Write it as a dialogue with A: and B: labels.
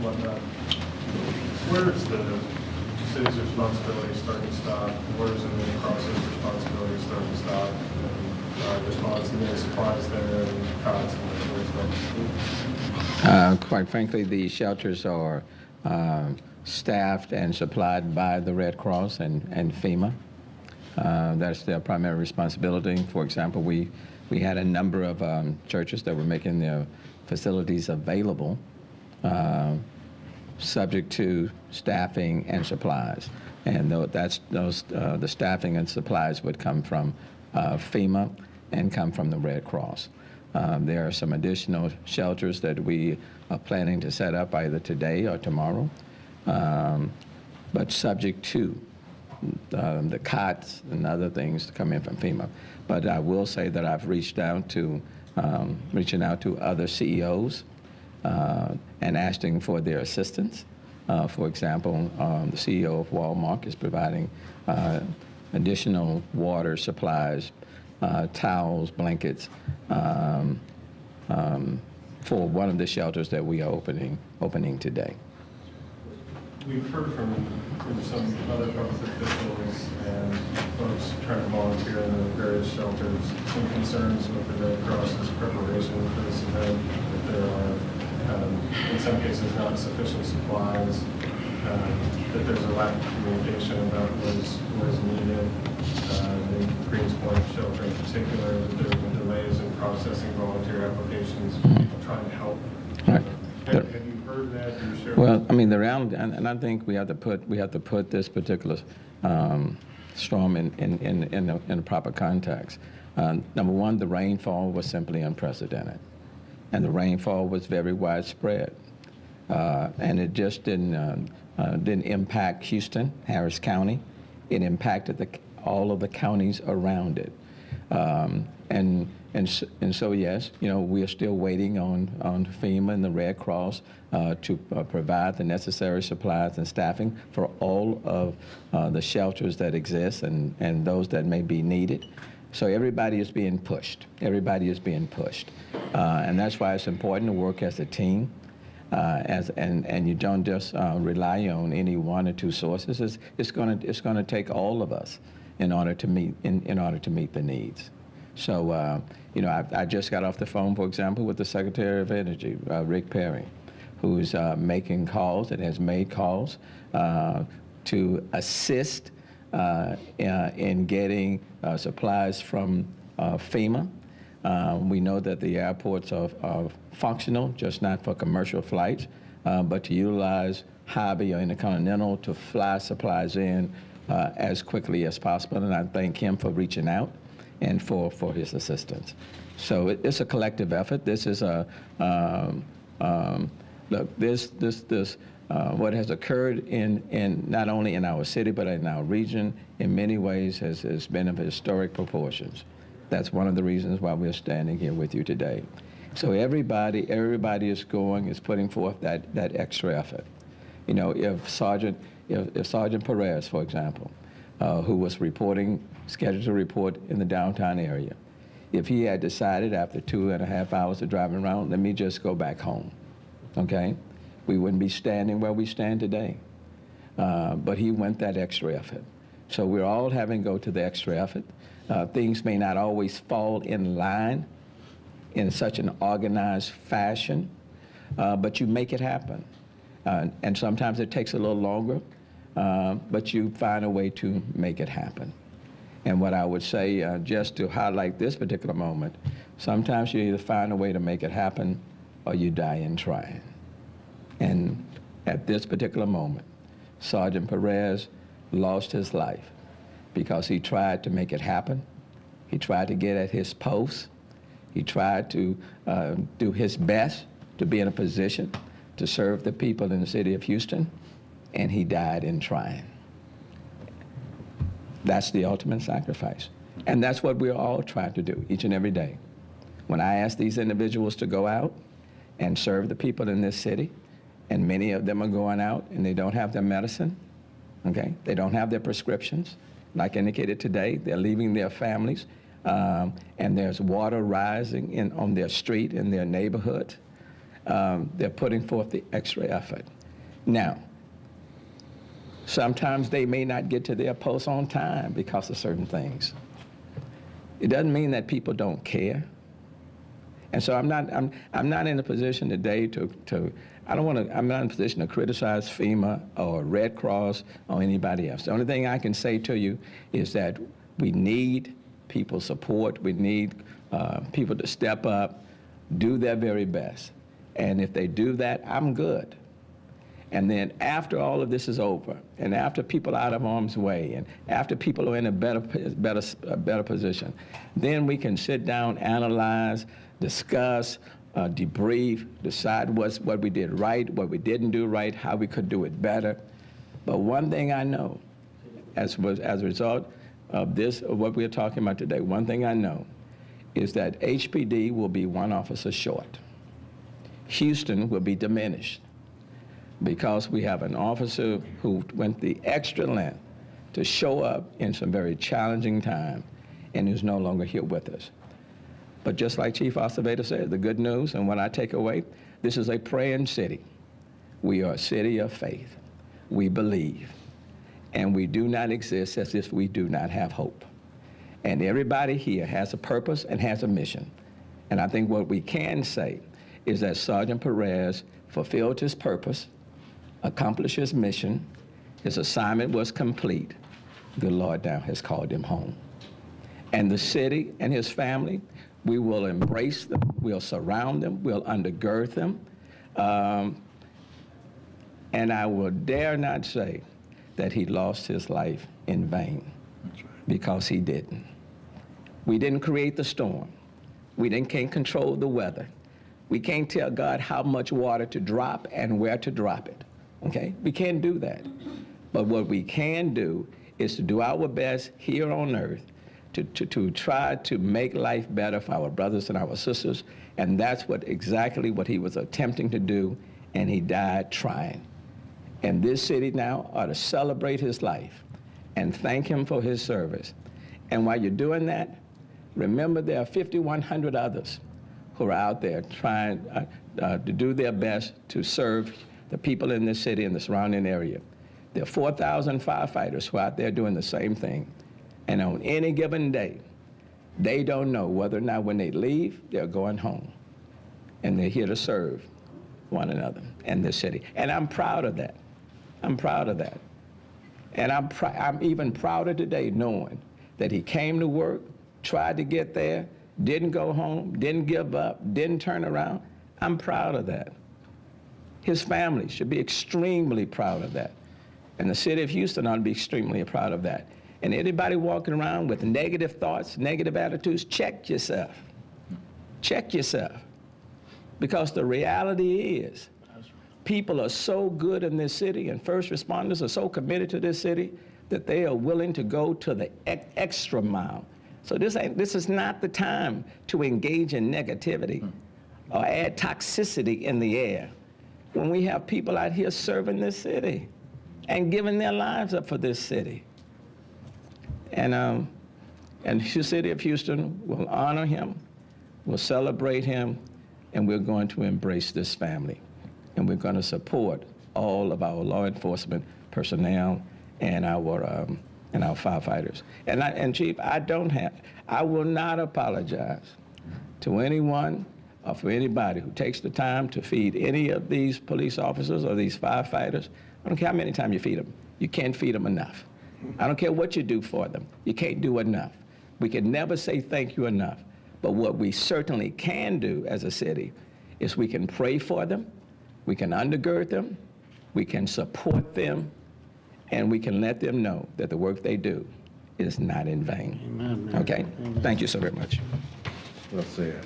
A: whatnot. Where does the city's responsibility start and stop? Where does the Red Cross's responsibility start and stop? And response to any supplies there and cots and that.
B: Quite frankly, the shelters are staffed and supplied by the Red Cross and FEMA. That's their primary responsibility. For example, we had a number of churches that were making their facilities available subject to staffing and supplies. And the staffing and supplies would come from FEMA and come from the Red Cross. There are some additional shelters that we are planning to set up either today or tomorrow, but subject to the cots and other things to come in from FEMA. But I will say that I've reaching out to other CEOs and asking for their assistance. For example, the CEO of Walmart is providing additional water supplies, towels, blankets, for one of the shelters that we are opening today.
A: We've heard from some other public officials and folks trying to volunteer in the various shelters some concerns with the Red Cross's preparation for this event, that there are, in some cases, not sufficient supplies, that there's a lack of communication about what is needed. In Greens Point shelter in particular, that there have been delays in processing volunteer applications, people trying to help.
B: Right.
A: Have you heard that? Do you share
B: Well, I mean, the round, and I think we have to put this particular storm in a proper context. Number one, the rainfall was simply unprecedented, and the rainfall was very widespread, and it just didn't impact Houston, Harris County. It impacted all of the counties around it, and so yes, you know, we are still waiting on FEMA and the Red Cross to provide the necessary supplies and staffing for all of the shelters that exist and those that may be needed. So everybody is being pushed. Everybody is being pushed, and that's why it's important to work as a team. And you don't just rely on any one or two sources. It's going to take all of us in order to meet the needs. So you know, I just got off the phone, for example, with the Secretary of Energy, Rick Perry, who's making calls and has made calls to assist in getting supplies from FEMA. We know that the airports are functional, just not for commercial flights, but to utilize Hobby or Intercontinental to fly supplies in as quickly as possible. And I thank him for reaching out and for his assistance. So it's a collective effort. This is a look. This what has occurred in not only in our city but in our region in many ways has been of historic proportions. That's one of the reasons why we're standing here with you today. So everybody is putting forth that extra effort. You know, if Sergeant Perez, for example, who was scheduled to report in the downtown area, if he had decided after 2.5 hours of driving around, let me just go back home, okay, we wouldn't be standing where we stand today. But he went that extra effort. So we're all having to go to the extra effort. Things may not always fall in line in such an organized fashion, but you make it happen. And sometimes it takes a little longer, but you find a way to make it happen. And what I would say, just to highlight this particular moment, sometimes you either find a way to make it happen or you die in trying. And at this particular moment, Sergeant Perez lost his life because he tried to make it happen. He tried to get at his post. He tried to do his best to be in a position to serve the people in the city of Houston, and he died in trying. That's the ultimate sacrifice. And that's what we're all trying to do each and every day. When I ask these individuals to go out and serve the people in this city, and many of them are going out and they don't have their medicine, okay? They don't have their prescriptions. Like indicated today, they're leaving their families, and there's water rising on their street, in their neighborhood. they're putting forth the extra effort. Now, sometimes they may not get to their posts on time because of certain things. It doesn't mean that people don't care. And so I'm not in a position today I'm not in a position to criticize FEMA or Red Cross or anybody else. The only thing I can say to you is that we need people's support. We need people to step up, do their very best. And if they do that, I'm good. And then after all of this is over, and after people are out of harm's way, and after people are in a better position, then we can sit down, analyze, discuss, debrief, decide what we did right, what we didn't do right, how we could do it better. But one thing I know, as a result of this, of what we're talking about today, one thing I know is that HPD will be one officer short. Houston will be diminished, because we have an officer who went the extra length to show up in some very challenging time and who's no longer here with us. But just like Chief Acevedo said, the good news and what I take away, this is a praying city. We are a city of faith. We believe. And we do not exist as if we do not have hope. And everybody here has a purpose and has a mission. And I think what we can say is that Sergeant Perez fulfilled his purpose, accomplished his mission, his assignment was complete. The Lord now has called him home. And the city and his family, we will embrace them, we'll surround them, we'll undergird them. And I will dare not say that he lost his life in vain. That's right. Because he didn't. We didn't create the storm. We can't control the weather. We can't tell God how much water to drop and where to drop it. Okay? We can't do that. But what we can do is to do our best here on earth to try to make life better for our brothers and our sisters. And that's exactly what he was attempting to do, and he died trying. And this city now ought to celebrate his life and thank him for his service. And while you're doing that, remember there are 5,100 others who are out there trying to do their best to serve the people in this city and the surrounding area. There are 4,000 firefighters who are out there doing the same thing. And on any given day, they don't know whether or not when they leave, they're going home. And they're here to serve one another and this city. And I'm proud of that. I'm proud of that. And I'm even prouder today knowing that he came to work, tried to get there, didn't go home, didn't give up, didn't turn around. I'm proud of that. His family should be extremely proud of that. And the city of Houston ought to be extremely proud of that. And anybody walking around with negative thoughts, negative attitudes, check yourself. Check yourself. Because the reality is, people are so good in this city, and first responders are so committed to this city that they are willing to go to the extra mile. So this is not the time to engage in negativity or add toxicity in the air when we have people out here serving this city and giving their lives up for this city. And the city of Houston will honor him, will celebrate him, and we're going to embrace this family. And we're going to support all of our law enforcement personnel and our firefighters. And Chief, I will not apologize to anyone or for anybody who takes the time to feed any of these police officers or these firefighters. I don't care how many times you feed them. You can't feed them enough. I don't care what you do for them. You can't do enough. We can never say thank you enough. But what we certainly can do as a city is we can pray for them, we can undergird them, we can support them, and we can let them know that the work they do is not in vain.
C: Amen.
B: Okay?
C: Amen.
B: Thank you so very much.
D: Well said.